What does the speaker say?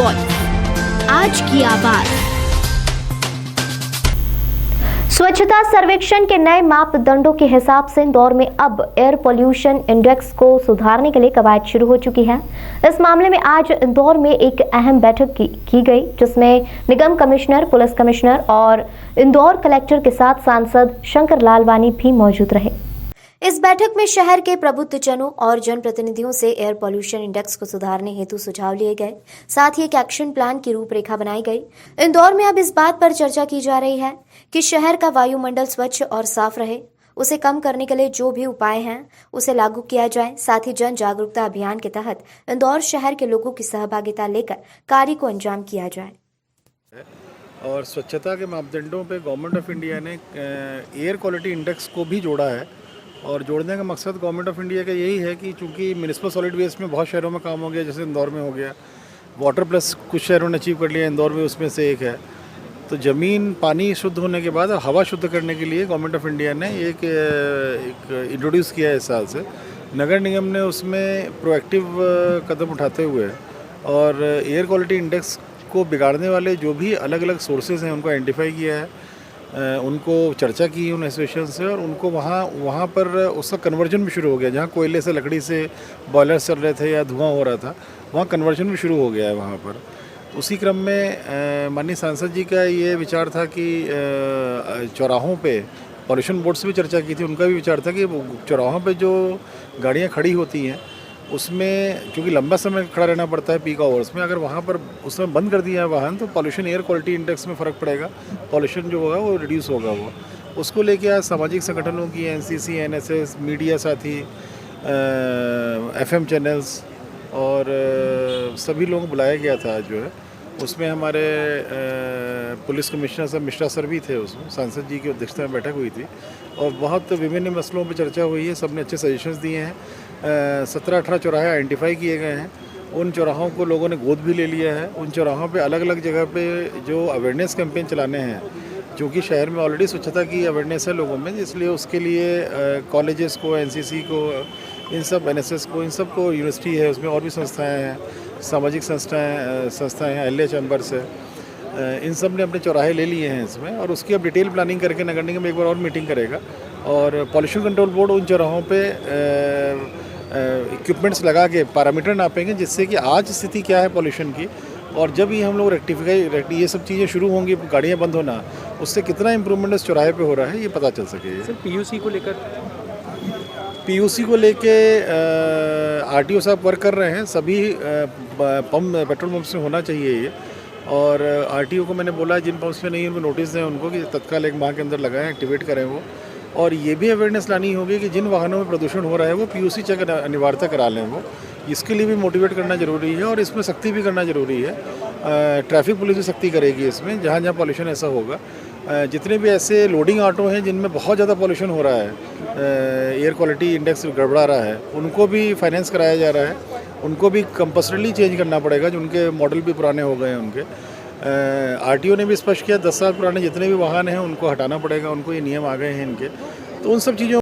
Voice, आज की आवाज। स्वच्छता सर्वेक्षण के नए मापदंडों के हिसाब से इंदौर में अब एयर पोल्यूशन इंडेक्स को सुधारने के लिए कवायद शुरू हो चुकी है। इस मामले में आज इंदौर में एक अहम बैठक की गई, जिसमें निगम कमिश्नर, पुलिस कमिश्नर और इंदौर कलेक्टर के साथ सांसद शंकर लालवानी भी मौजूद रहे। इस बैठक में शहर के प्रबुद्धजनों और जनप्रतिनिधियों से एयर पॉल्यूशन इंडेक्स को सुधारने हेतु सुझाव लिए गए। साथ ही एक एक्शन प्लान की रूपरेखा बनाई गई। इंदौर में अब इस बात पर चर्चा की जा रही है कि शहर का वायुमंडल स्वच्छ और साफ रहे। उसे कम करने के लिए जो भी उपाय हैं उसे लागू किया जाए। साथ ही जन जागरूकता अभियान के तहत इंदौर शहर के लोगों की सहभागिता लेकर कार्य को अंजाम किया जाए। और स्वच्छता के मापदंडों पे गवर्नमेंट ऑफ इंडिया ने एयर क्वालिटी इंडेक्स को भी जोड़ा है। और जोड़ने का मकसद गवर्नमेंट ऑफ इंडिया का यही है कि चूंकि म्यूनिसिपल सॉलिड वेस्ट में बहुत शहरों में काम हो गया, जैसे इंदौर में हो गया, वाटर प्लस कुछ शहरों ने अचीव कर लिया, इंदौर में उसमें से एक है। तो ज़मीन पानी शुद्ध होने के बाद हवा शुद्ध करने के लिए गवर्नमेंट ऑफ इंडिया ने एक इंट्रोड्यूस किया है इस साल से। नगर निगम ने उसमें प्रोएक्टिव कदम उठाते हुए और एयर क्वालिटी इंडेक्स को बिगाड़ने वाले जो भी अलग अलग सोर्सेज हैं उनको आइडेंटिफाई किया है, उनको चर्चा की उन एसोसिएशन से, और उनको वहाँ पर उसका कन्वर्जन भी शुरू हो गया। जहाँ कोयले से, लकड़ी से बॉयलर चल रहे थे या धुआं हो रहा था, वहाँ कन्वर्जन भी शुरू हो गया है वहाँ पर। उसी क्रम में माननीय सांसद जी का ये विचार था कि चौराहों पे पॉल्यूशन बोर्ड से भी चर्चा की थी। उनका भी विचार था कि चौराहों पे जो गाड़ियाँ खड़ी होती हैं उसमें क्योंकि लंबा समय खड़ा रहना पड़ता है पीक आवर्स में, अगर वहाँ पर उसमें बंद कर दिया है वाहन तो पॉल्यूशन एयर क्वालिटी इंडेक्स में फ़र्क पड़ेगा, पॉल्यूशन जो होगा वो रिड्यूस होगा। वो उसको लेके आज सामाजिक संगठनों की एनसीसी, एनएसएस, मीडिया साथी, एफएम चैनल्स और सभी लोग बुलाया गया था जो है। उसमें हमारे पुलिस कमिश्नर साहब मिश्रा सर भी थे, उसमें सांसद जी की अध्यक्षता में बैठक हुई थी और बहुत विभिन्न मसलों पर चर्चा हुई है। सबने अच्छे सजेशंस दिए हैं। 17-18 चौराहे आइडेंटिफाई किए गए हैं। उन चौराहों को लोगों ने गोद भी ले लिया है। उन चौराहों पे अलग अलग जगह पे जो अवेयरनेस कैंपेन चलाने हैं, क्योंकि शहर में ऑलरेडी स्वच्छता की अवेयरनेस है लोगों में, इसलिए उसके लिए कॉलेजेस को, एनसीसी को, इन सब एनएसएस को, इन सब को, यूनिवर्सिटी है उसमें और भी संस्थाएँ हैं, सामाजिक संस्थाएँ हैं, अहल्या चैम्बर्स है, इन सब ने अपने चौराहे ले लिए हैं इसमें। और उसकी अब डिटेल प्लानिंग करके नगर निगम एक बार और मीटिंग करेगा और पॉल्यूशन कंट्रोल बोर्ड उन चौराहों पे इक्विपमेंट्स लगा के पैरामीटर नापेंगे, जिससे कि आज स्थिति क्या है पॉल्यूशन की, और जब ये हम लोग ये सब चीज़ें शुरू होंगी, गाड़ियाँ बंद होना, उससे कितना इम्प्रूवमेंट इस चौराहे पे हो रहा है ये पता चल सके। सर पीयूसी को लेके आरटीओ साहब वर्क कर रहे हैं। सभी पेट्रोल पंप्स में होना चाहिए ये, और आरटीओ को मैंने बोला जिन पंप्स में नहीं उनको नोटिस दें उनको कि तत्काल 1 माह के अंदर लगाएं, एक्टिवेट करें वो। और ये भी अवेयरनेस लानी होगी कि जिन वाहनों में प्रदूषण हो रहा है वो पीयूसी चेक अनिवार्यता करा लें वो। इसके लिए भी मोटिवेट करना ज़रूरी है और इसमें सख्ती भी करना ज़रूरी है। ट्रैफिक पुलिस भी सख्ती करेगी इसमें, जहाँ जहाँ पॉल्यूशन ऐसा होगा। जितने भी ऐसे लोडिंग ऑटो हैं जिनमें बहुत ज़्यादा पॉल्यूशन हो रहा है, एयर क्वालिटी इंडेक्स गड़बड़ा रहा है, उनको भी फाइनेंस कराया जा रहा है, उनको भी कंपल्सरीली चेंज करना पड़ेगा, जो उनके मॉडल भी पुराने हो गए हैं उनके। आरटीओ ने भी स्पष्ट किया 10 साल पुराने जितने भी वाहन हैं उनको हटाना पड़ेगा, उनको ये नियम आ गए हैं इनके। तो उन सब चीज़ों